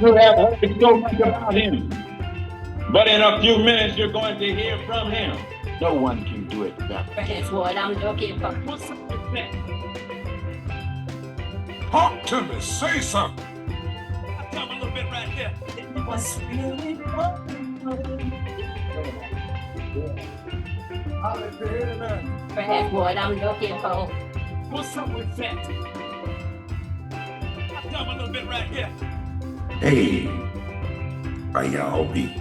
You have heard so much about him, but in a few minutes you're going to hear from him. No one can do it better. That's what I'm looking for. What's up with that? Talk to me. Say something. I'll tell him a little bit right here. What's really going I'll let you hear tonight. That's what I'm looking for. What's up with that? I'll tell him a little bit right here. Hey, how y'all be?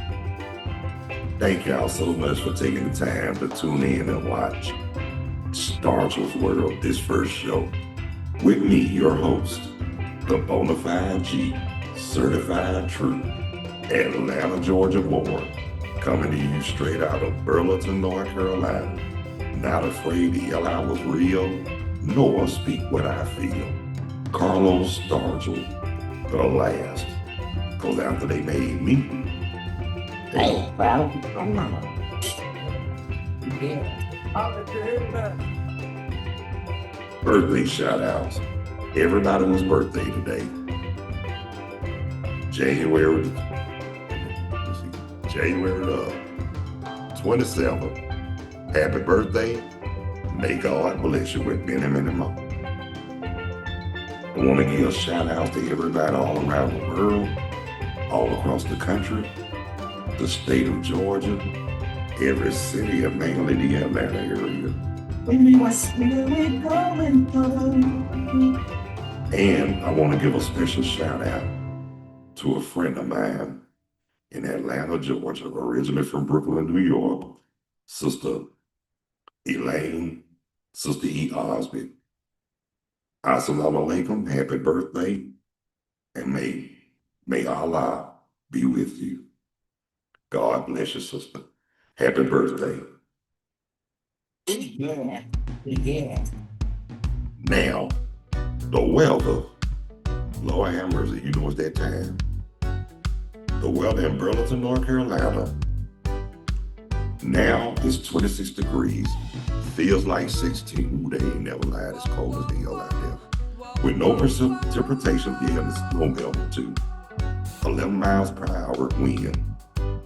Thank y'all so much for taking the time to tune in and watch Stargell's World, this first show. With me, your host, the Bonafide G, Certified True, Atlanta, Georgia born, coming to you straight out of Burlington, North Carolina. Not afraid to yell I was real, nor speak what I feel. Carlos Stargell, the last. Cause after they made me, Hey, bro. I'm not. Yeah. I'll let you hear tonight. birthday shout outs. Everybody's birthday today. January the 27th. Happy birthday. May God bless you with many, many more. I want to give a shout out to everybody all around the world, all across the country, the state of Georgia, every city and mainly the Atlanta area. What's really going on? And I want to give a special shout out to a friend of mine in Atlanta, Georgia, originally from Brooklyn, New York, Sister Elaine, Sister E. Osby. Assalamu alaikum, happy birthday, and may Allah be with you. God bless you, sister. Happy birthday. Yeah. Yeah. Now, the weather, Lord have mercy, you know it's that time. The weather in Burlington, North Carolina, now is 26 degrees. Feels like 16. Ooh, they ain't never lied. It's cold as hell out there. With no precipitation, yeah, it's low altitude. 11 miles per hour wind,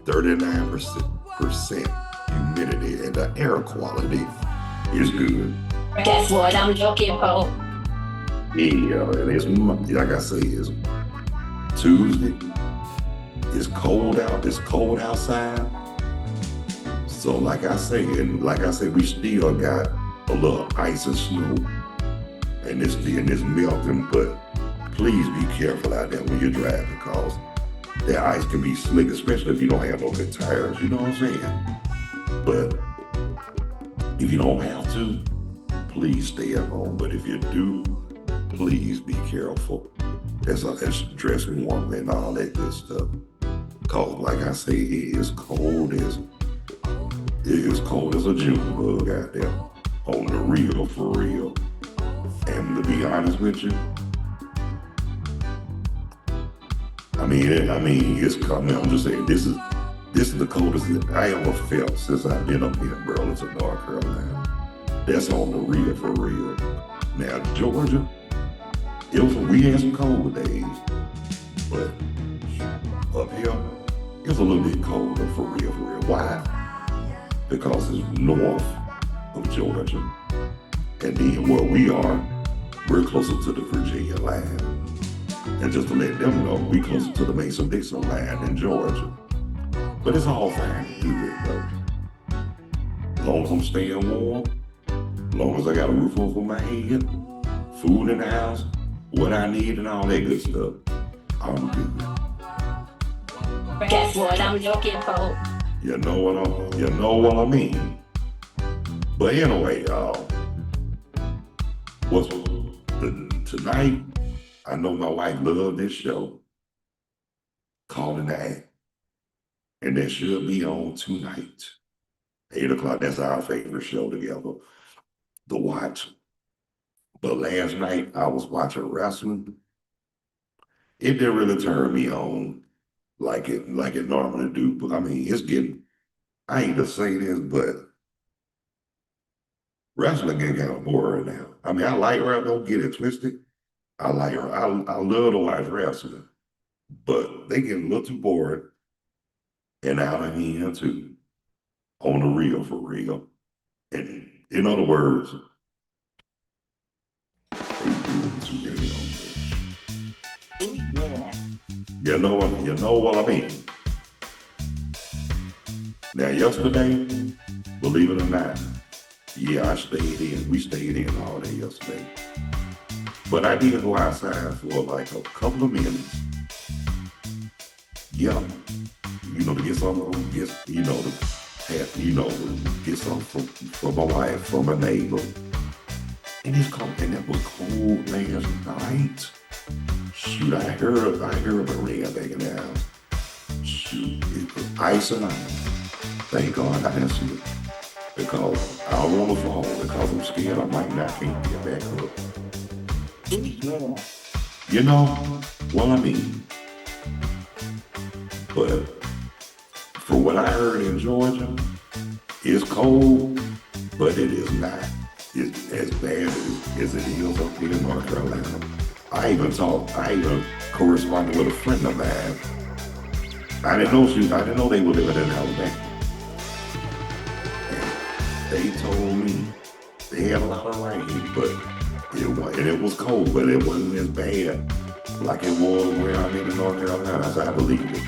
39% humidity, and the air quality is good. That's what I'm looking for. Yeah, and it's, like I say, it's Tuesday. It's cold out. It's cold outside. So like I say, we still got a little ice and snow, and it's melting. But please be careful out there when you're driving, cause that ice can be slick, especially if you don't have no good tires. You know what I'm saying? But if you don't have to, please stay at home. But if you do, please be careful. That's dress warm and all that good stuff. Cause like I say, it is cold as a June bug out there. On the real, for real. And to be honest with you, I mean, it's coming. I'm just saying, this is the coldest I ever felt since I've been up here in Burlington, North Carolina. That's on the real, for real. Now, Georgia, we had some cold days, but up here, it's a little bit colder, for real, for real. Why? Because it's north of Georgia. And then where we are, we're closer to the Virginia line. And just to let them know, we closer to the Mason-Dixon line in Georgia. But it's all fine to do it, though. As long as I'm staying warm, as long as I got a roof over my head, food in the house, what I need and all that good stuff, I'm good. That's what I'm looking for. You know what I mean. But anyway, tonight, I know my wife loved this show, Calling the Act. And that should be on tonight. 8 o'clock, that's our favorite show together to watch. But last night I was watching wrestling. It didn't really turn me on like it normally do. But I mean, it's getting, I hate to say this, but wrestling getting kind of boring now. I mean, I like wrestling, don't get it twisted. I love to watch wrestling. but they get a little too bored and out of hand too, on the real for real. And in other words, they doing too many on this. You know what I mean? Now yesterday, believe it or not, yeah, we stayed in all day yesterday. But I did go outside for like a couple of minutes. Yeah, to get something, to get something from my wife, from my neighbor. And it's cold, and it was cold last night. Shoot, I heard the rain back in the house. Shoot, it was icing out. Thank God I didn't see it. Because I don't want to fall, because I'm scared I might not can't get back up. You know what I mean? But from what I heard in Georgia, it's cold, but it is not as bad as it is up here in North Carolina. I even corresponded with a friend of mine. I didn't know they were living in Alabama. And they told me they had a lot of rain, but it was cold, but it wasn't as bad like it was where I'm in North Carolina, as I believe it.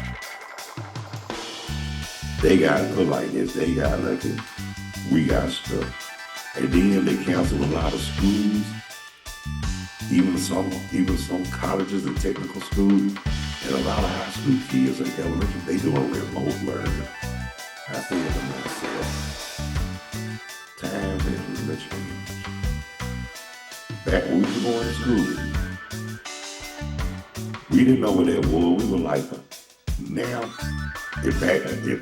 They got put like this, they got lucky, we got stuff. And then they canceled a lot of schools, even some colleges and technical schools, and a lot of high school kids and elementary, they doing remote learning. I said to myself, time has really changed. Back when we were going to school, we didn't know what that was. We were like, now back then,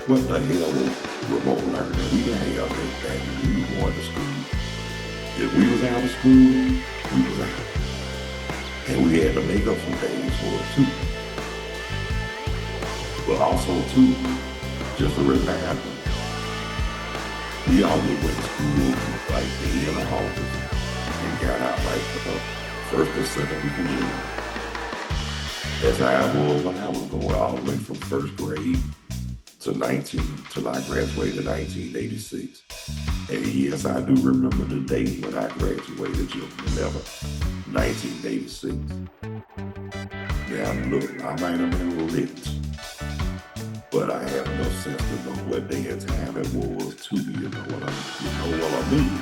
what the hell was remote learning? We didn't have that back when we were going to school. If we was out of school, we was out. And we had to make up some things for it too. But also too, just a reminder, we always went to school like day in the office and got out like the first or second week of June. That's how it was when I was going all the way from first grade till I graduated in 1986. And yes, I do remember the day when I graduated, June 11, 1986. Now look, I might have been lit, but I have no sense to know what day and time it was too, you know what I mean?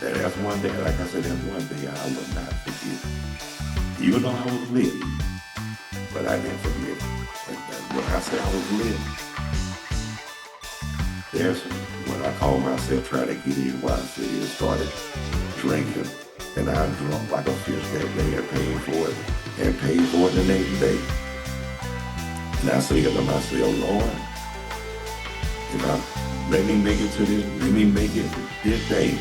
And that's one day, like I said, that's one day I will not forget. Even though I was lit, but I didn't forget. When I say I was lit, there's when I called myself trying to get in while I started drinking, and I drunk like a fish that day and paid for it the next day. And I said to myself, Lord, let me make it this day,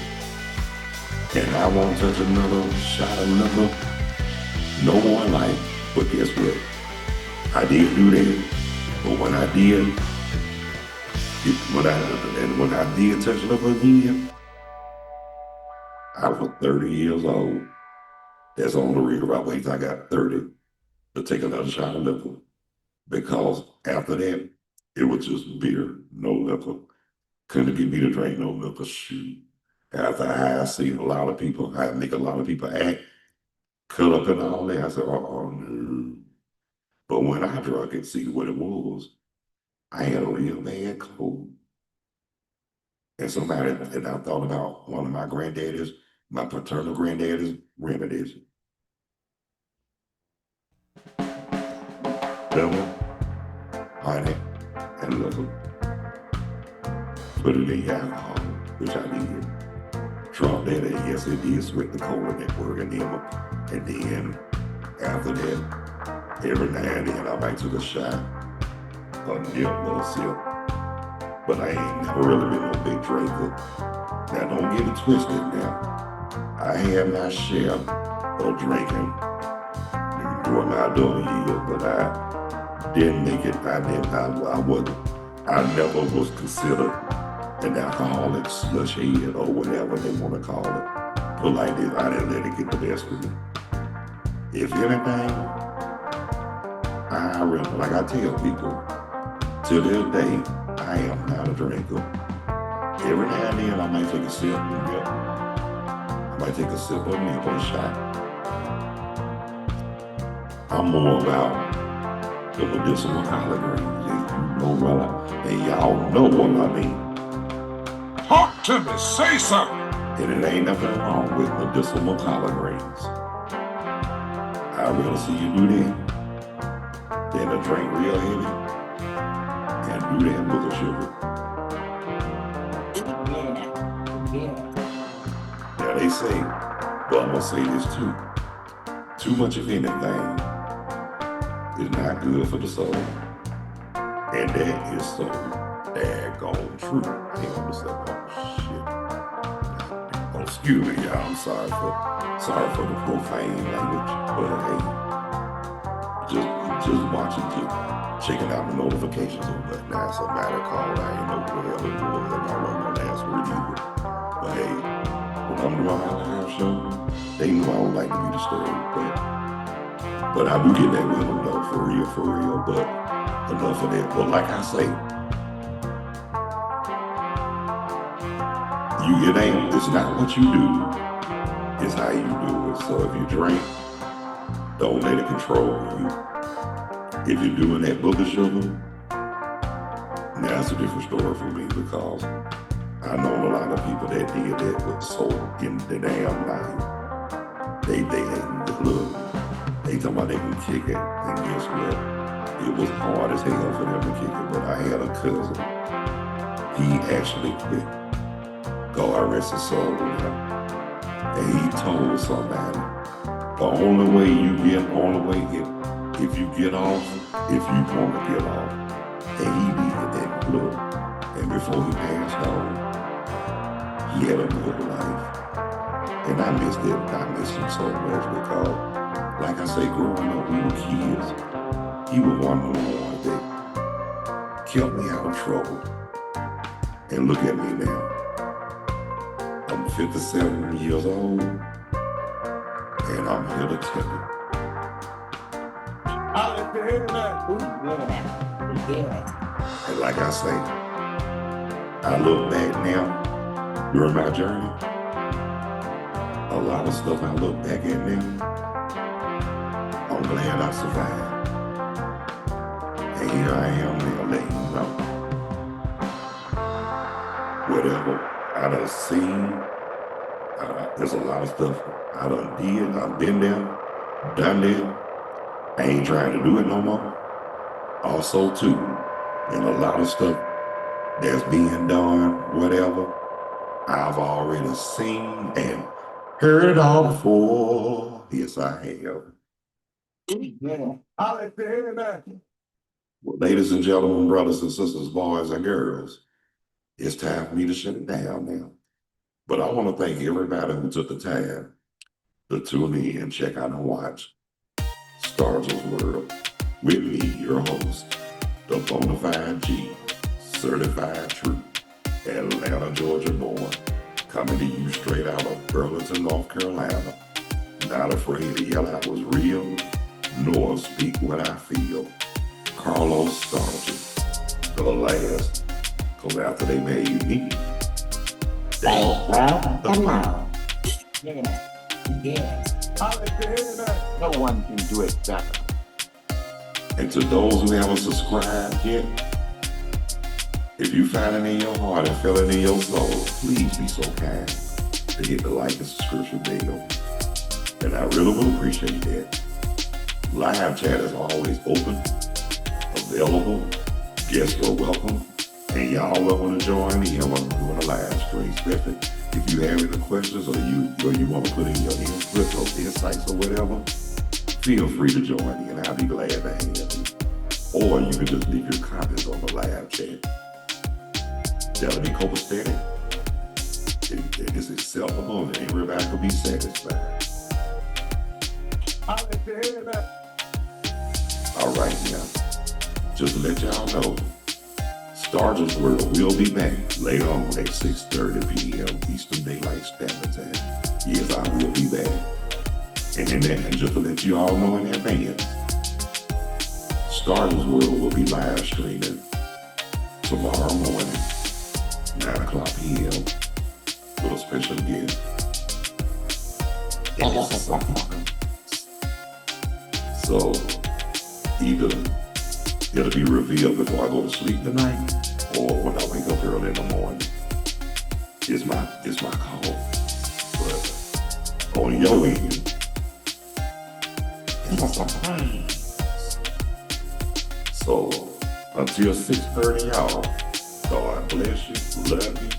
and I won't touch another shot of liquor no more in life. But guess what? I did do that. But when I did touch liquor again, I was 30 years old. That's on the real. I wait till I got 30 to take another shot of liquor. Because after that, it was just beer, no liquor. Couldn't get me to drink no liquor. Shoot. After I seen a lot of people, I make a lot of people act, cut up and all that. I said, oh no. But when I drank it, see what it was, I had a real bad cold. And I thought about one of my granddaddy's, my paternal granddaddy's remedies. Lemon, honey, and liquor. Put it in alcohol, which I did. Drunk that, and yes, it did sweat the cold in that organism. And then after that, every now and then I might take a shot, a little sip. But I ain't never really been no big drinker. Now don't get it twisted now. I had my share of drinking during my adult years, but I didn't make it. I never was considered an alcoholic, slushhead, or whatever they want to call it. But like this, I didn't let it get the best of me. If anything, I really, like I tell people, to this day, I am not a drinker. Every now and then I might take a sip and get, I might take a sip of me for a shot. I'm more about the medicinal collard greens. You know what and y'all know what I mean. Talk to me. Say something. And it ain't nothing wrong with medicinal collard greens. I'd rather see you do that than to drink real heavy and do that with the sugar. Now they say, but I'm gonna say this too. Too much of anything is not good for the soul. And that is so daggone true. Hang on a second. Oh shit. Oh, excuse me, y'all. I'm sorry for the profane language. But hey, just watching, just checking out the notifications on that. Now somebody called. I ain't know who the hell it was. And I wasn't the last word either. But hey, when I'm doing my live show, they know I don't like to be disturbed. But I do get that with them though, for real. But enough of that. But like I say, it's not what you do, it's how you do it. So if you drink, don't let it control you. If you're doing that book of sugar, now it's a different story for me because I know a lot of people that did that was so in the damn life. They look, they talking about they can kick it, and guess what? It was hard as hell for them to kick it, but I had a cousin. He actually quit. God rest his soul with him. And he told somebody, the only way if you get off, if you want to get off. And he did that, look. And before he passed on, he had a good life. And I missed him so much because, like I say, growing up, we were kids. He was one of the ones that kept me out of trouble. And look at me now. I'm 57 years old, and I'm here to tell you. And like I say, I look back now during my journey. A lot of stuff I look back at now, I'm glad I survived. And here I am now letting you know. Whatever I done seen, there's a lot of stuff I done did, I've been there, done that. I ain't trying to do it no more. Also too, and a lot of stuff that's being done, whatever, I've already seen and heard it all before. Yes, I have. Well, ladies and gentlemen, brothers and sisters, boys and girls, it's time for me to shut it down now. But I want to thank everybody who took the time to tune in and check out and watch Stargell's World with me, your host, the Bonafide G, certified true, Atlanta, Georgia born, coming to you straight out of Burlington, North Carolina. Not afraid to yell out what's real, nor speak what I feel. Carlos Stargell, the last, because after they made me, they the final. Yeah. No one can do it better. And to those who haven't subscribed yet, if you find it in your heart and feel it in your soul, please be so kind to hit the like and subscription bell. And I really will appreciate that. Live chat is always open, available, guests are welcome, and y'all welcome to join me when I'm doing a live stream, especially if you have any questions or you want to put in your input or insights or whatever, feel free to join me and I'll be glad to have you. Or you can just leave your comments on the live chat. That'll be copacetic. It is acceptable and everybody can be satisfied. All right now, just to let y'all know, Stargell's World will be back later on at 6:30 p.m. Eastern Daylight Standard Time. Yes, I will be back. And just to let you all know in advance, Stargell's World will be live streaming tomorrow morning, 9 o'clock p.m. with a special guest. So either it'll be revealed before I go to sleep tonight, or when I wake up early in the morning. It's my call. But on your end, it's a surprise. So until 6:30, y'all, God bless you, love you,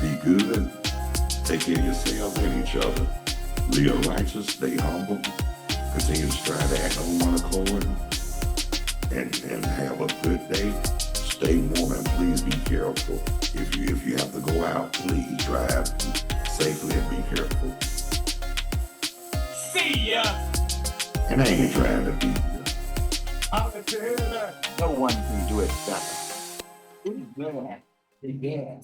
be good, take care of yourselves and each other, live righteous, stay humble, continue to strive to act on one accord, and have a good day. Stay warm and please be careful. If you have to go out, please drive safely and be careful. See ya! And I ain't trying to be you. I'll let you hear that. No one can do it better. Yeah.